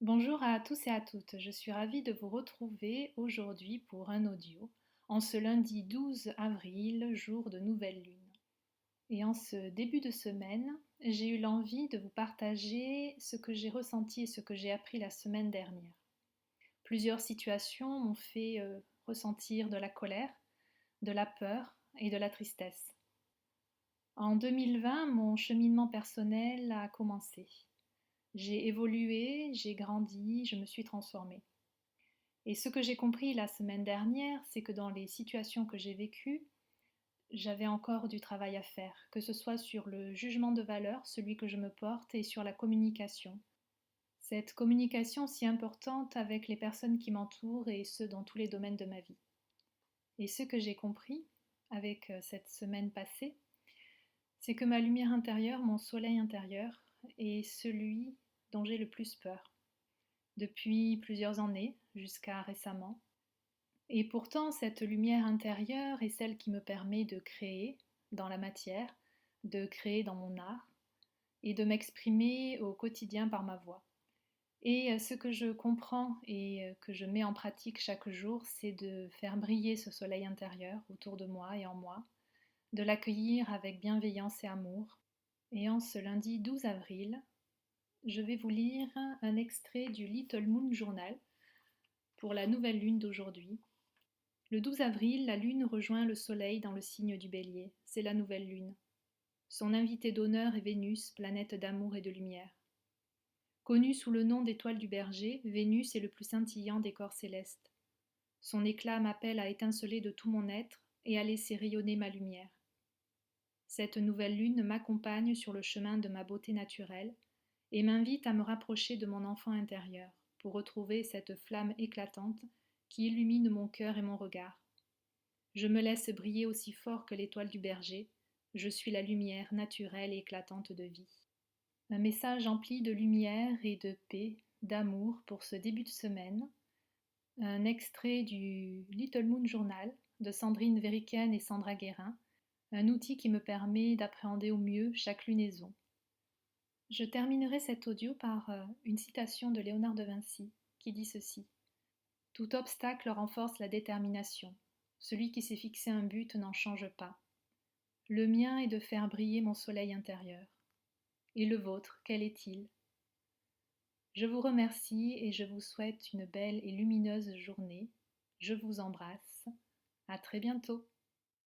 Bonjour à tous et à toutes, je suis ravie de vous retrouver aujourd'hui pour un audio en ce lundi 12 avril, jour de nouvelle lune. Et en ce début de semaine, j'ai eu l'envie de vous partager ce que j'ai ressenti et ce que j'ai appris la semaine dernière. Plusieurs situations m'ont fait ressentir de la colère, de la peur et de la tristesse. En 2020, mon cheminement personnel a commencé. J'ai évolué, j'ai grandi, je me suis transformée. Et ce que j'ai compris la semaine dernière, c'est que dans les situations que j'ai vécues, j'avais encore du travail à faire, que ce soit sur le jugement de valeur, celui que je me porte, et sur la communication. Cette communication si importante avec les personnes qui m'entourent et ce dans tous les domaines de ma vie. Et ce que j'ai compris avec cette semaine passée, c'est que ma lumière intérieure, mon soleil intérieur, est celui dont j'ai le plus peur. Depuis plusieurs années, jusqu'à récemment. Et pourtant, cette lumière intérieure est celle qui me permet de créer dans la matière, de créer dans mon art et de m'exprimer au quotidien par ma voix. Et ce que je comprends et que je mets en pratique chaque jour, c'est de faire briller ce soleil intérieur autour de moi et en moi, de l'accueillir avec bienveillance et amour. Et en ce lundi 12 avril, je vais vous lire un extrait du Little Moon Journal pour la nouvelle lune d'aujourd'hui. Le 12 avril, la lune rejoint le soleil dans le signe du bélier. C'est la nouvelle lune. Son invité d'honneur est Vénus, planète d'amour et de lumière. Connue sous le nom d'étoile du berger, Vénus est le plus scintillant des corps célestes. Son éclat m'appelle à étinceler de tout mon être et à laisser rayonner ma lumière. Cette nouvelle lune m'accompagne sur le chemin de ma beauté naturelle et m'invite à me rapprocher de mon enfant intérieur pour retrouver cette flamme éclatante qui illumine mon cœur et mon regard. Je me laisse briller aussi fort que l'étoile du berger, je suis la lumière naturelle et éclatante de vie. Un message empli de lumière et de paix, d'amour pour ce début de semaine. Un extrait du Little Moon Journal de Sandrine Veriken et Sandra Guérin, un outil qui me permet d'appréhender au mieux chaque lunaison. Je terminerai cet audio par une citation de Léonard de Vinci qui dit ceci. Tout obstacle renforce la détermination. Celui qui s'est fixé un but n'en change pas. Le mien est de faire briller mon soleil intérieur. Et le vôtre, quel est-il? Je vous remercie et je vous souhaite une belle et lumineuse journée. Je vous embrasse. À très bientôt.